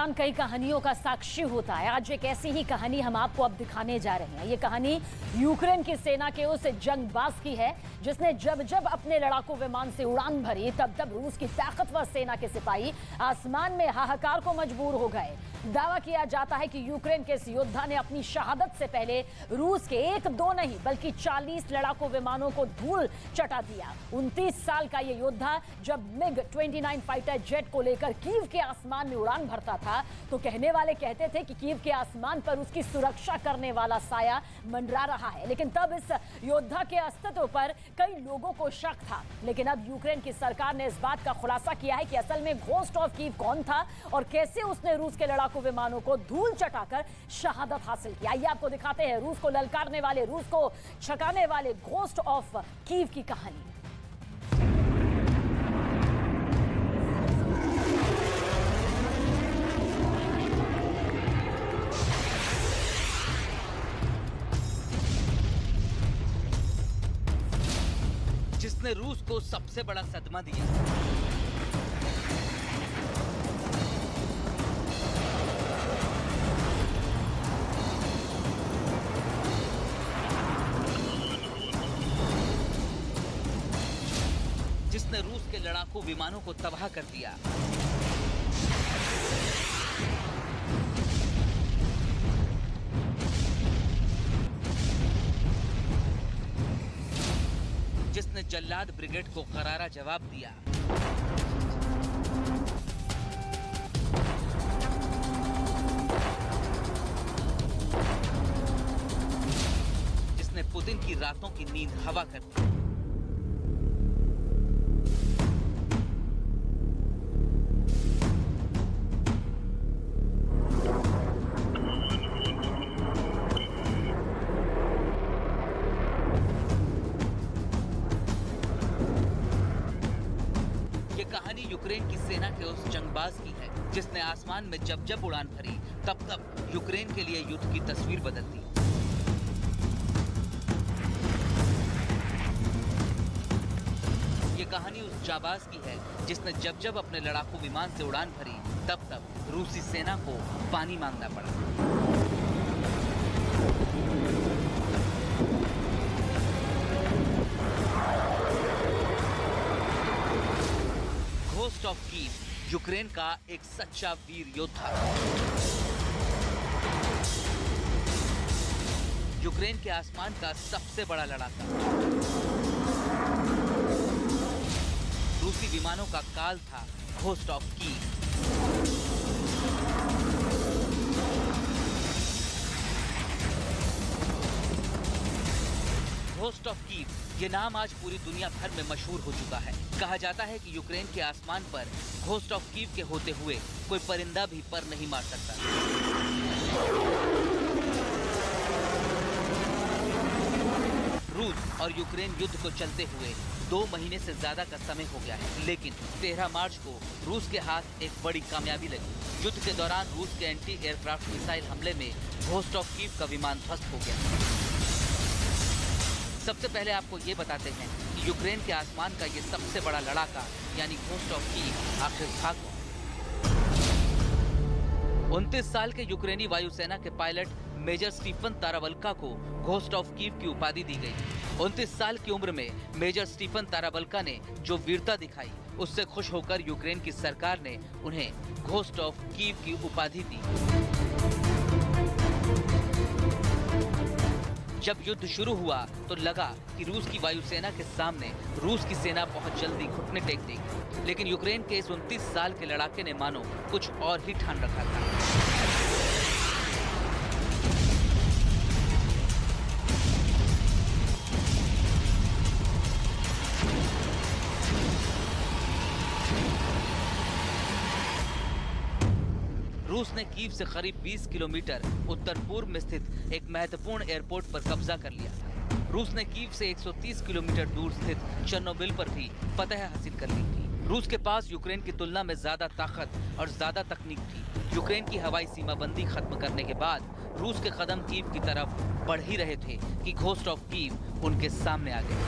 संग्राम कई कहानियों का साक्षी होता है। आज एक ऐसी ही कहानी हम आपको अब दिखाने जा रहे हैं। ये कहानी यूक्रेन की सेना के उस जंगबाज की है जिसने जब जब अपने लड़ाकू विमान से उड़ान भरी तब तब रूस की ताकतवर सेना के सिपाही आसमान में हाहाकार को मजबूर हो गए। दावा किया जाता है कि यूक्रेन के इस योद्धा ने अपनी शहादत से पहले रूस के एक दो नहीं बल्कि 40 लड़ाकू विमानों को धूल चटा दिया। 29 साल का ये योद्धा जब MiG-29 फाइटर जेट को लेकर कीव के आसमान में उड़ान भरता था तो कहने वाले कहते थे कि कीव के आसमान पर उसकी सुरक्षा करने वाला साया मंडरा रहा है। लेकिन तब इस योद्धा के अस्तित्व पर कई लोगों को शक था। लेकिन अब यूक्रेन की सरकार ने इस बात का खुलासा किया है कि असल में घोस्ट ऑफ कीव कौन था और कैसे उसने रूस के लड़ाकू विमानों को धूल चटाकर शहादत हासिल की। आइए आपको दिखाते हैं रूस को ललकारने वाले, रूस को छकाने वाले घोस्ट ऑफ कीव की कहानी। जिसने रूस को सबसे बड़ा सदमा दिया, जिसने रूस के लड़ाकू विमानों को तबाह कर दिया, जिसने जल्लाद ब्रिगेड को करारा जवाब दिया, जिसने पुतिन की रातों की नींद हवा कर दी। कहानी यूक्रेन की सेना के उस जंगबाज की है जिसने आसमान में जब जब उड़ान भरी तब तब यूक्रेन के लिए युद्ध की तस्वीर बदल दी। ये कहानी उस जाबाज की है जिसने जब जब अपने लड़ाकू विमान से उड़ान भरी तब तब रूसी सेना को पानी मांगना पड़ा। घोस्ट ऑफ कीव यूक्रेन का एक सच्चा वीर योद्धा। यूक्रेन के आसमान का सबसे बड़ा लड़ाका। रूसी विमानों का काल था ghost of Kyiv. Ghost of Kyiv ये नाम आज पूरी दुनिया भर में मशहूर हो चुका है। कहा जाता है कि यूक्रेन के आसमान पर घोस्ट ऑफ कीव के होते हुए कोई परिंदा भी पर नहीं मार सकता। रूस और यूक्रेन युद्ध को चलते हुए 2 महीने से ज्यादा का समय हो गया है, लेकिन 13 मार्च को रूस के हाथ एक बड़ी कामयाबी लगी। युद्ध के दौरान रूस के एंटी एयरक्राफ्ट मिसाइल हमले में घोस्ट ऑफ कीव का विमान ध्वस्त हो गया। सबसे पहले आपको ये बताते हैं कि यूक्रेन के आसमान का ये सबसे बड़ा लड़ाका यानी घोस्ट ऑफ कीव आखिर था कौन। 29 साल के यूक्रेनी वायुसेना के पायलट मेजर स्टीफन तारावल्का को घोस्ट ऑफ कीव की उपाधि दी गई। 29 साल की उम्र में मेजर स्टीफन तारावल्का ने जो वीरता दिखाई उससे खुश होकर यूक्रेन की सरकार ने उन्हें घोस्ट ऑफ कीव की उपाधि दी। जब युद्ध शुरू हुआ तो लगा कि रूस की वायुसेना के सामने रूस की सेना बहुत जल्दी घुटने टेक देगी, लेकिन यूक्रेन के इस 29 साल के लड़ाके ने मानो कुछ और ही ठान रखा था। रूस ने कीव से करीब 20 किलोमीटर उत्तर पूर्व में स्थित एक महत्वपूर्ण एयरपोर्ट पर कब्जा कर लिया। रूस ने कीव से 130 किलोमीटर दूर स्थित चेर्नोबिल पर भी फतह हासिल कर ली थी। रूस के पास यूक्रेन की तुलना में ज्यादा ताकत और ज्यादा तकनीक थी। यूक्रेन की हवाई सीमाबंदी खत्म करने के बाद रूस के कदम कीव की तरफ बढ़ ही रहे थे कि घोस्ट ऑफ कीव उनके सामने आ गए।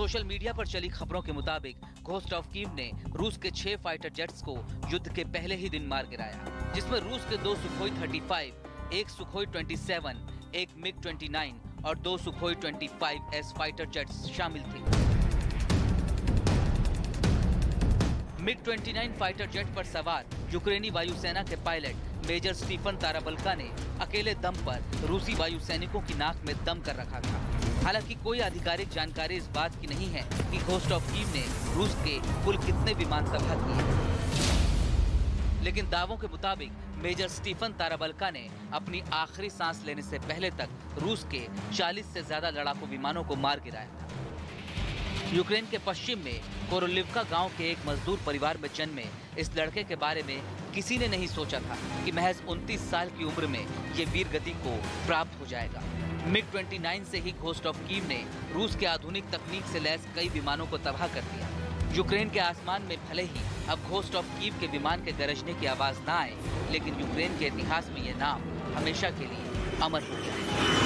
सोशल मीडिया पर चली खबरों के मुताबिक घोस्ट ऑफ कीव ने रूस के 6 फाइटर जेट्स को युद्ध के पहले ही दिन मार गिराया, जिसमें रूस के 2 सुखोई 35, एक सुखोई 27, एक मिग 29 और 2 सुखोई 25S फाइटर जेट्स शामिल थे। मिग 29 फाइटर जेट पर सवार यूक्रेनी वायुसेना के पायलट मेजर स्टीफन ताराबल्का ने अकेले दम पर रूसी वायुसैनिकों की नाक में दम कर रखा था। हालांकि कोई आधिकारिक जानकारी इस बात की नहीं है कि घोस्ट ऑफ कीव ने रूस के कुल कितने विमान तबाह किए, लेकिन दावों के मुताबिक मेजर स्टीफन ताराबल्का ने अपनी आखिरी सांस लेने से पहले तक रूस के 40 से ज्यादा लड़ाकू विमानों को मार गिराया था। यूक्रेन के पश्चिम में कोरोलिवका गांव के एक मजदूर परिवार में जन्मे इस लड़के के बारे में किसी ने नहीं सोचा था कि महज 29 साल की उम्र में ये वीर गति को प्राप्त हो जाएगा। मिग 29 से ही घोस्ट ऑफ कीव ने रूस के आधुनिक तकनीक से लैस कई विमानों को तबाह कर दिया। यूक्रेन के आसमान में भले ही अब घोस्ट ऑफ कीव के विमान के गरजने की आवाज ना आए, लेकिन यूक्रेन के इतिहास में ये नाम हमेशा के लिए अमर हो गया है।